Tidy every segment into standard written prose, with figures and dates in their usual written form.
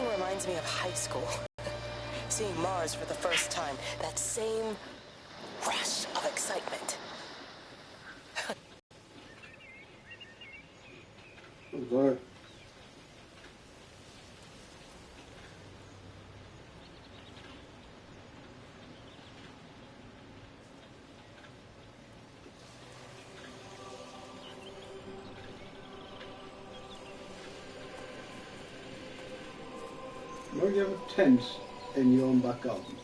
scene reminds me of high school. Seeing Mars for the first time, that same rush of excitement. Sorry. Why do you have a tent in your own back garden?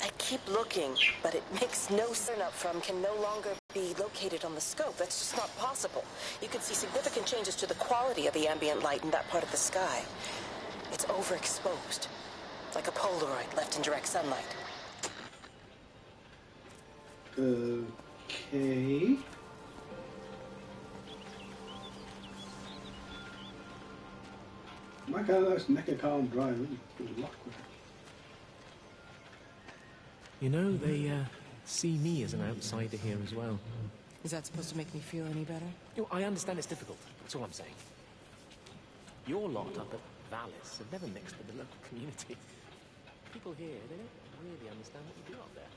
I keep looking, but it makes no sense. Up from can no longer be located on the scope. That's just not possible. You can see significant changes to the quality of the ambient light in that part of the sky. It's overexposed, like a Polaroid left in direct sunlight. Okay. My car that's neck a car and drive, it was a lot quicker. You know, they see me as an outsider here as well. Is that supposed to make me feel any better? You know, I understand it's difficult. That's all I'm saying. Your lot up at Vallis have never mixed with the local community. People here, they don't really understand what you do up there.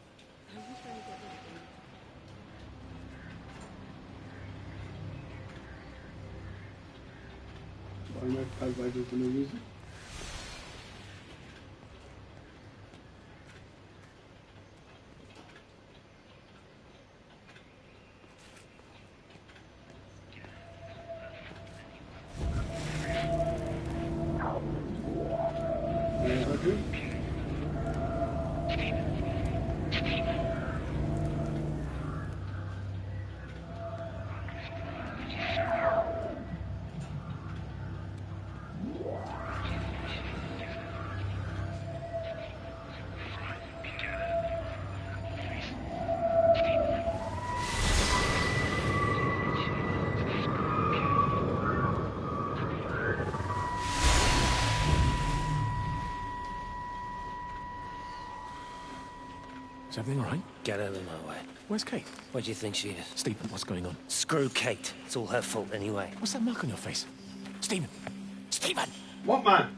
How are you trying to get rid of them? Why am I provided for no reason? Is everything all right? Get out of my way. Where's Kate? What do you think she is? Stephen, what's going on? Screw Kate. It's all her fault anyway. What's that mark on your face? Stephen! Stephen! What, man?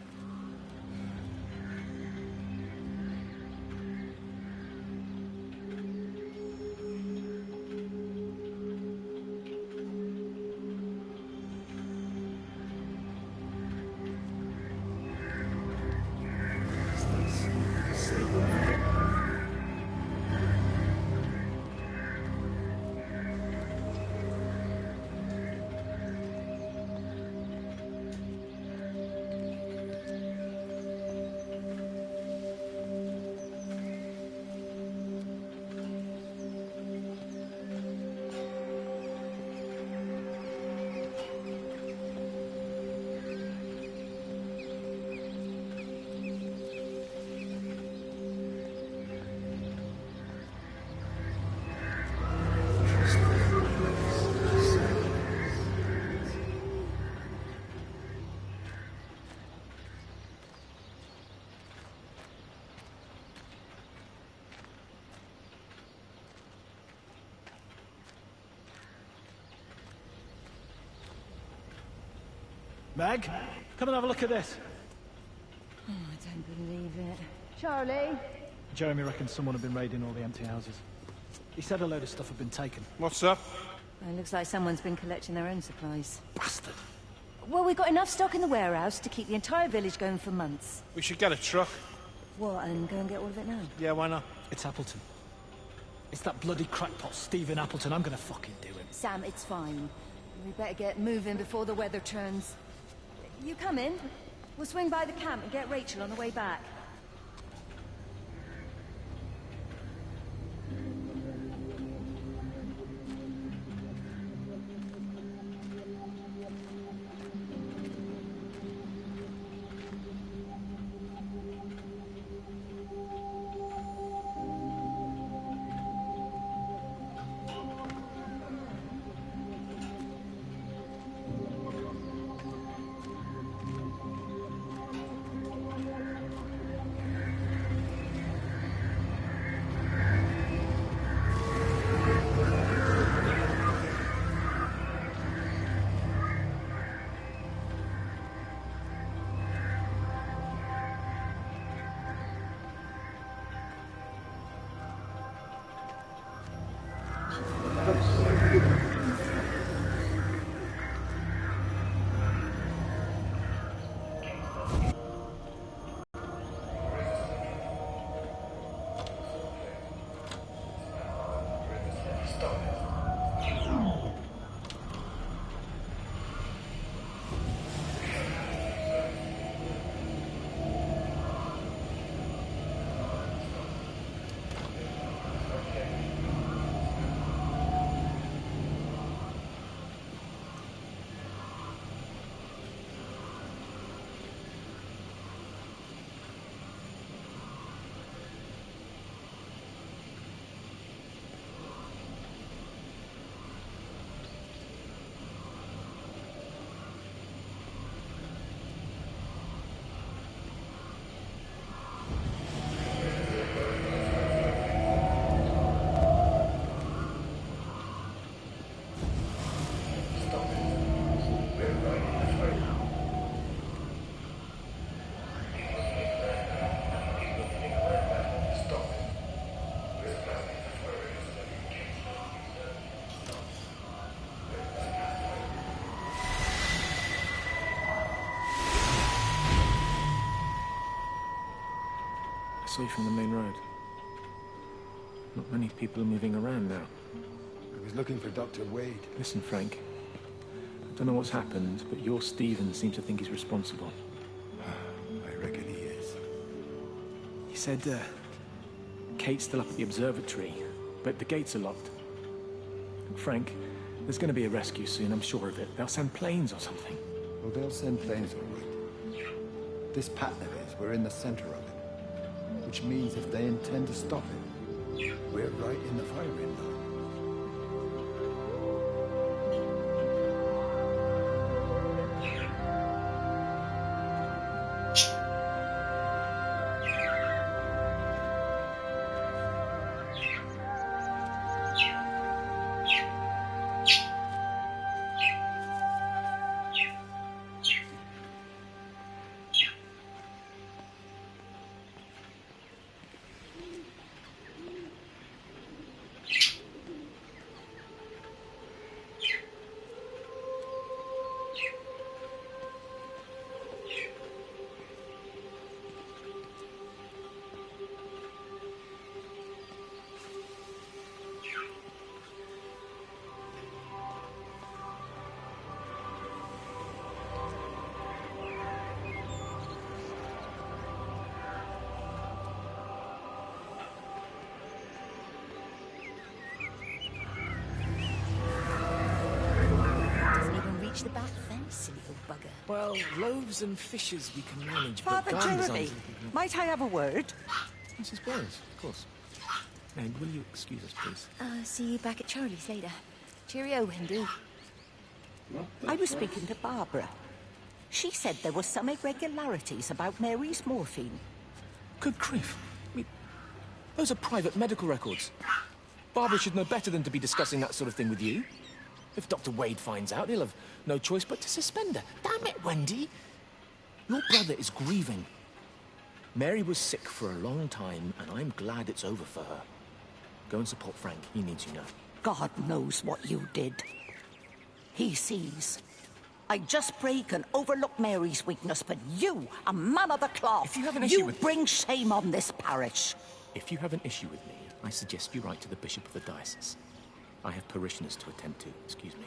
Meg, come and have a look at this. Oh, I don't believe it. Charlie? Jeremy reckons someone had been raiding all the empty houses. He said a load of stuff had been taken. What's up? Well, it looks like someone's been collecting their own supplies. Bastard. Well, we've got enough stock in the warehouse to keep the entire village going for months. We should get a truck. What, and go and get all of it now? Yeah, why not? It's Appleton. It's that bloody crackpot Stephen Appleton. I'm gonna fucking do him. Sam, it's fine. We better get moving before the weather turns. You come in. We'll swing by the camp and get Rachel on the way back. I saw you from the main road. Not many people are moving around now. I was looking for Dr. Wade. Listen, Frank. I don't know what's happened, but your Stephen seems to think he's responsible. I reckon he is. He said, Kate's still up at the observatory, but the gates are locked. And Frank, there's going to be a rescue soon, I'm sure of it. They'll send planes or something. Well, they'll send planes all right. This pattern of his, we're in the center of it. Which means if they intend to stop it, we're right in the firing line. The back fence, silly little bugger. Well, loaves and fishes we can manage, Father but guns Jeremy, aren't... might I have a word? Yes, I suppose, of course. Meg, will you excuse us, please? See you back at Charlie's later. Cheerio, Hindu. I was speaking to Barbara. She said there were some irregularities about Mary's morphine. Good grief. I mean, those are private medical records. Barbara should know better than to be discussing that sort of thing with you. If Dr. Wade finds out, he'll have no choice but to suspend her. Damn it, Wendy! Your brother is grieving. Mary was sick for a long time, and I'm glad it's over for her. Go and support Frank. He needs you now. God knows what you did. He sees. I just break and overlook Mary's weakness, but you, a man of the cloth, If you have an issue you with- bring shame on this parish. If you have an issue with me, I suggest you write to the Bishop of the Diocese. I have parishioners to attend to. Excuse me.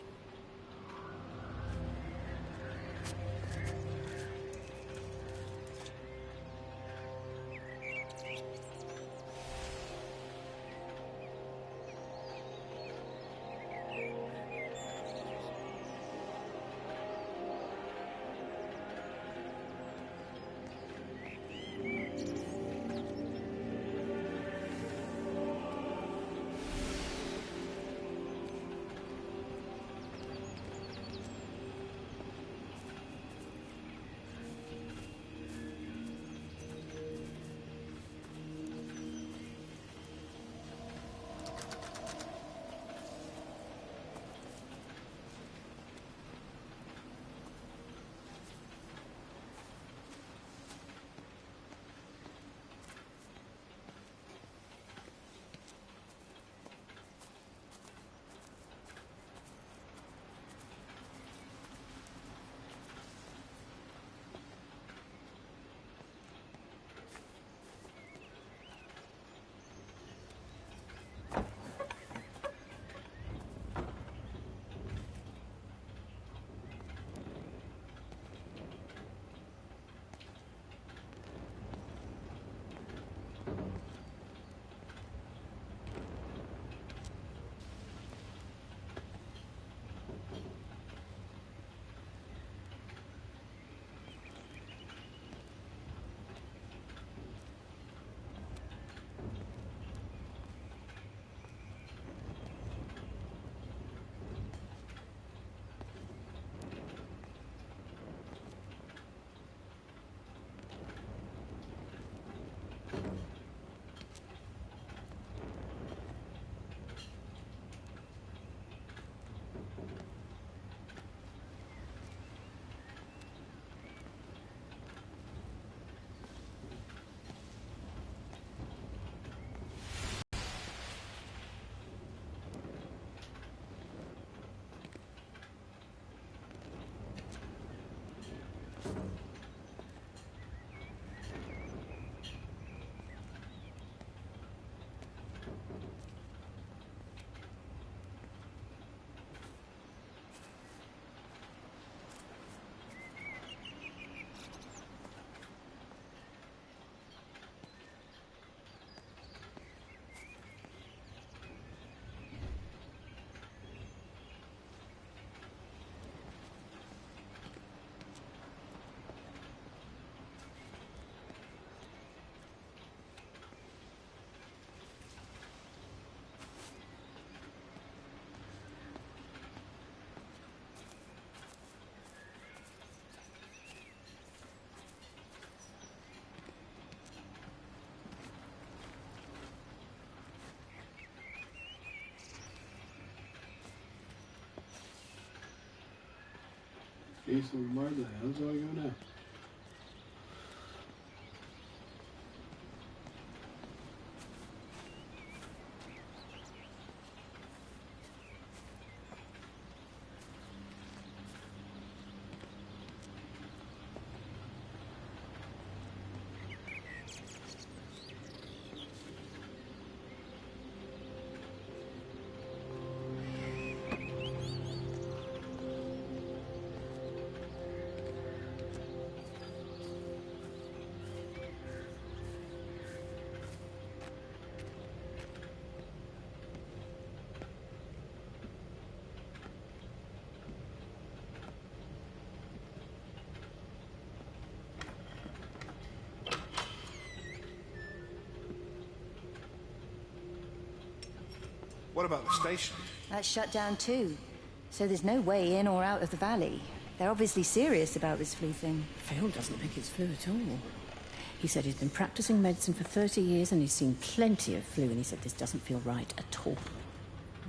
Okay, so where the hell do I go now? What about the station? That's shut down too. So there's no way in or out of the valley. They're obviously serious about this flu thing. Phil doesn't think it's flu at all. He said he's been practicing medicine for 30 years and he's seen plenty of flu, and he said this doesn't feel right at all.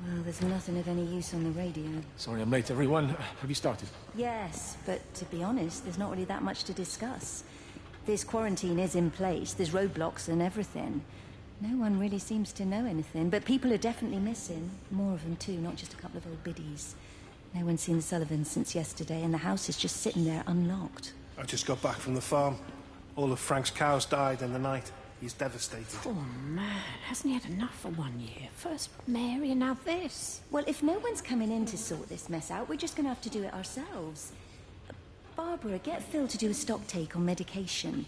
Well, there's nothing of any use on the radio. Sorry I'm late, everyone. Have you started? Yes, but to be honest, there's not really that much to discuss. This quarantine is in place, there's roadblocks and everything. No one really seems to know anything, but people are definitely missing. More of them too, not just a couple of old biddies. No one's seen the Sullivans since yesterday, and the house is just sitting there unlocked. I just got back from the farm. All of Frank's cows died in the night. He's devastated. Poor man. Hasn't he had enough for 1 year? First Mary and now this. Well, if no one's coming in to sort this mess out, we're just gonna have to do it ourselves. Barbara, get Phil to do a stock take on medication.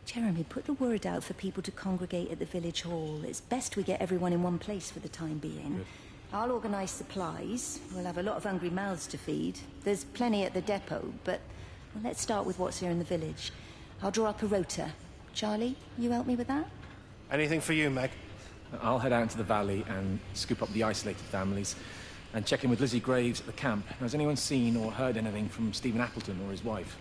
Jeremy, put the word out for people to congregate at the village hall. It's best we get everyone in one place for the time being. Good. I'll organise supplies. We'll have a lot of hungry mouths to feed. There's plenty at the depot, but well, let's start with what's here in the village. I'll draw up a rota. Charlie, you help me with that? Anything for you, Meg? I'll head out into the valley and scoop up the isolated families and check in with Lizzie Graves at the camp. Now, has anyone seen or heard anything from Stephen Appleton or his wife?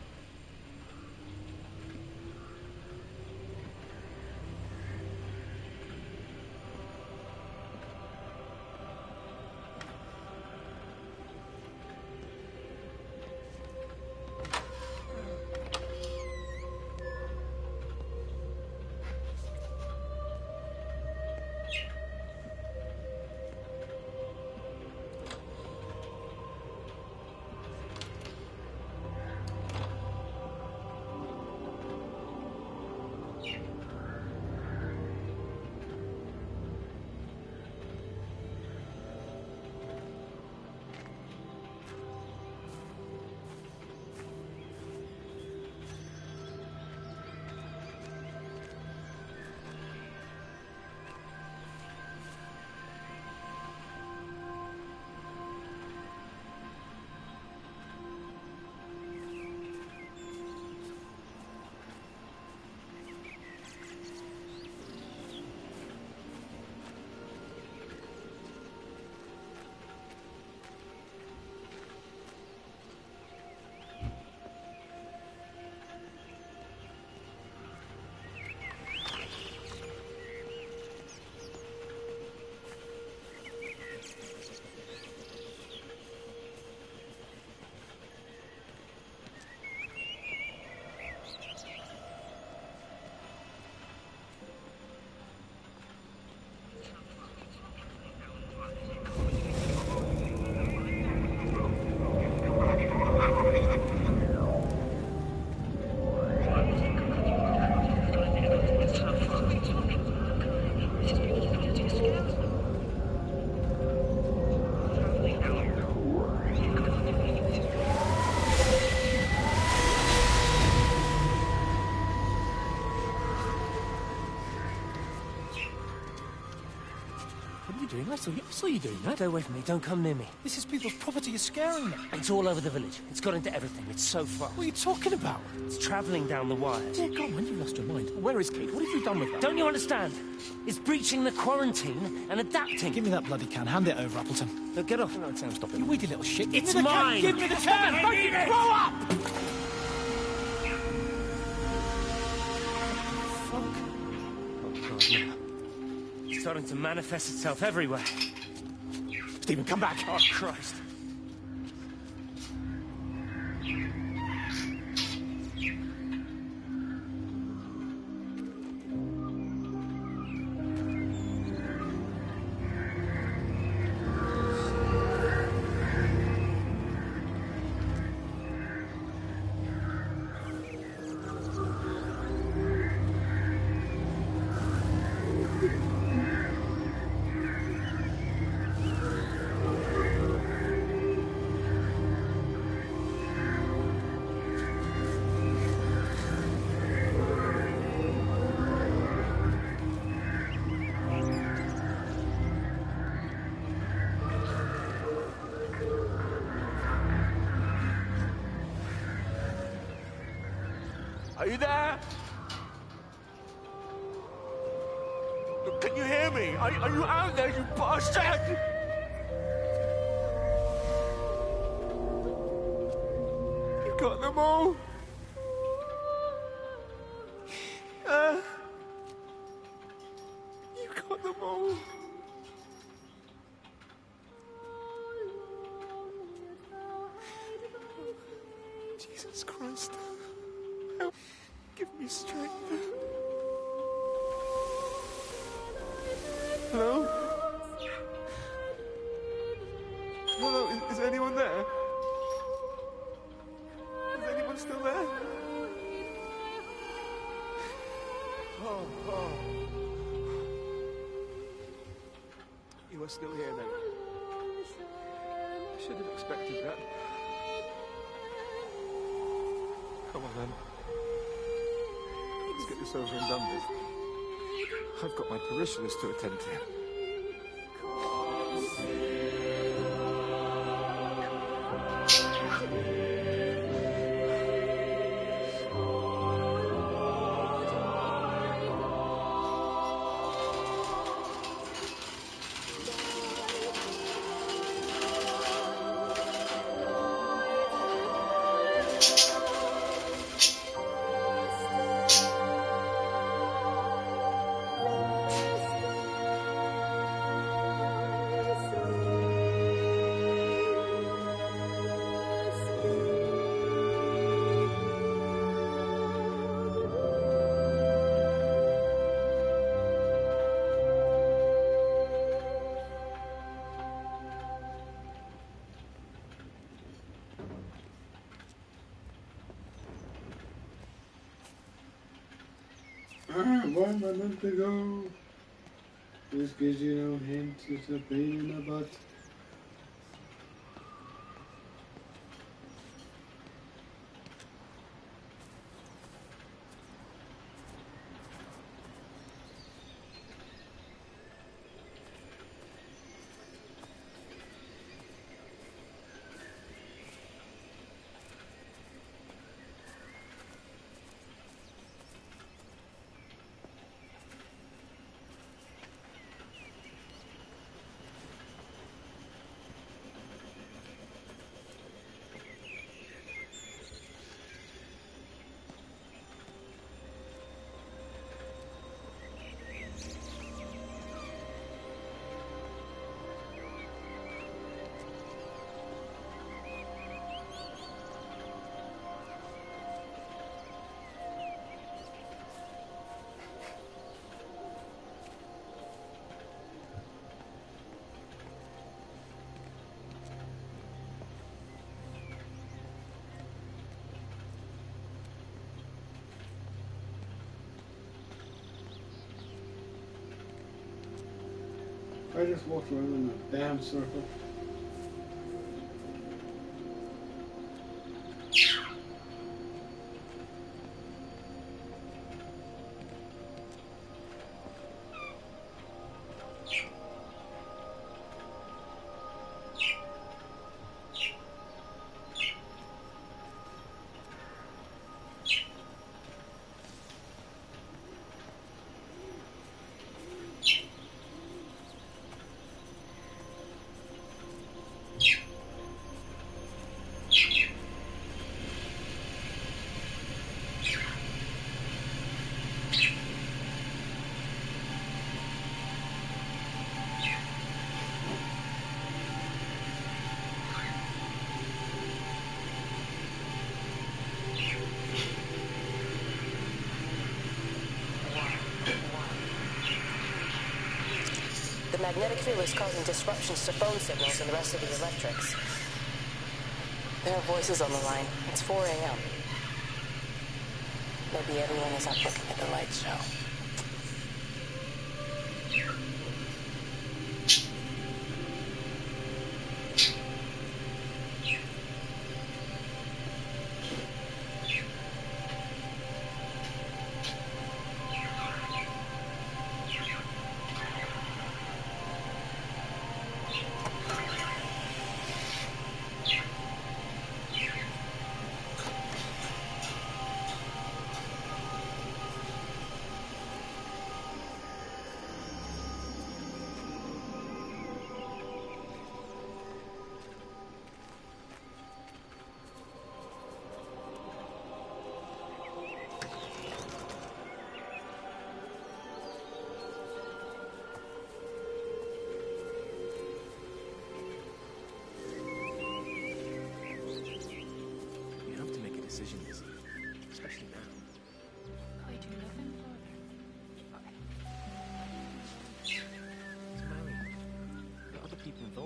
I saw you doing that. Stay away from me. Don't come near me. This is people's property. You're scaring them. It's all over the village. It's got into everything. It's so fast. What are you talking about? It's travelling down the wires. Yeah, go on, you lost your mind. Where is Kate? What have you done with her? Don't you understand? It's breaching the quarantine and adapting. Give me that bloody can. Hand it over, Appleton. No, get off. No, Sam, stop it. You weedy little shit. Give It's me the mine. Can. Give me the can. Don't you grow up! Oh, God, no. It's starting to manifest itself everywhere. Stephen, come back. Oh, Christ. Are you there? Look, can you hear me? Are you out there, you bastard? You got them all? You got them all? Jesus Christ. Help. Give me strength. Hello? Hello, is anyone there? Is anyone still there? Oh. You are still here then. I should have expected that. Come on then. Let's get this over and done with. I've got my parishioners to attend to. Where am I meant to go? This gives you no hint, it's a pain in the butt. I just walked around in a damn circle. The magnetic field is causing disruptions to phone signals and the rest of the electrics. There are voices on the line. It's 4 a.m. Maybe everyone is up looking at the light show.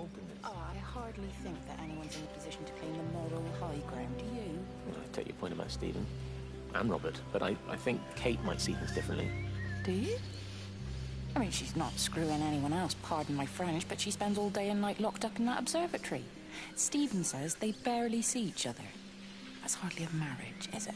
involved in this. Oh, I hardly think that anyone's in a position to claim the moral high ground, do you? I take your point about Stephen and Robert, but I think Kate might see things differently. Do you? I mean, she's not screwing anyone else, pardon my French, but she spends all day and night locked up in that observatory. Stephen says they barely see each other. That's hardly a marriage, is it?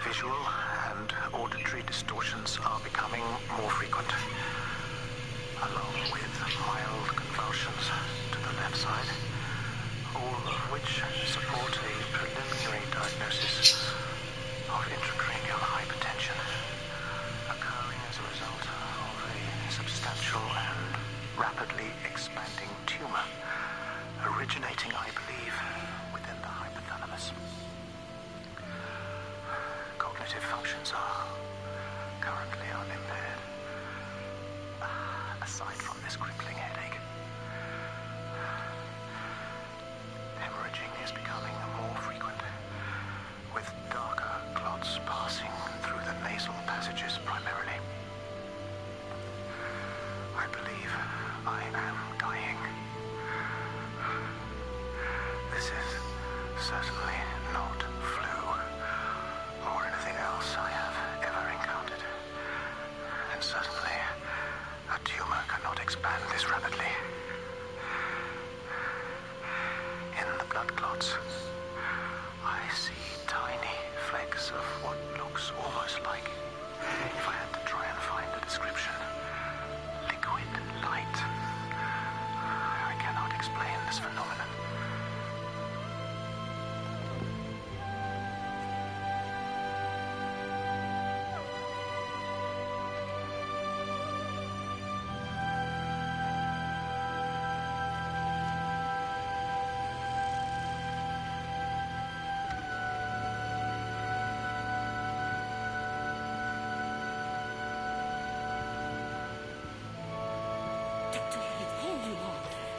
Visual and auditory distortions are becoming more frequent, along with mild convulsions to the left side, all of which support a preliminary diagnosis of intracranial hypertension, occurring as a result of a substantial and rapidly expanding tumor, originating, I believe, within the hypothalamus. Cognitive functions are currently unimpaired, aside from this crippling headache. Hemorrhaging is becoming more frequent, with darker clots passing through the nasal passages primarily. I believe I am dying. This is certainly not flu or anything else I have ever encountered. And certainly, a tumor cannot expand this rapidly. In the blood clots, I see tiny flecks of what looks almost like, if I had to try and find a description, liquid light. I cannot explain this phenomenon.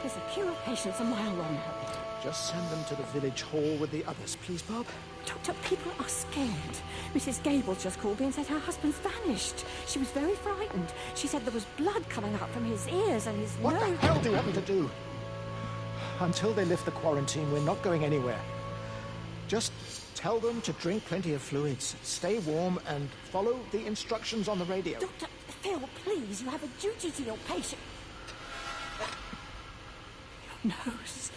There's a queue of patients a mile long. Just send them to the village hall with the others, please, Bob. Doctor, people are scared. Mrs. Gable just called me and said her husband's vanished. She was very frightened. She said there was blood coming out from his ears and his nose. What the hell do you want me to do? Until they lift the quarantine, we're not going anywhere. Just tell them to drink plenty of fluids, stay warm, and follow the instructions on the radio. Dr. Phil, please, you have a duty to your patient. Your nose.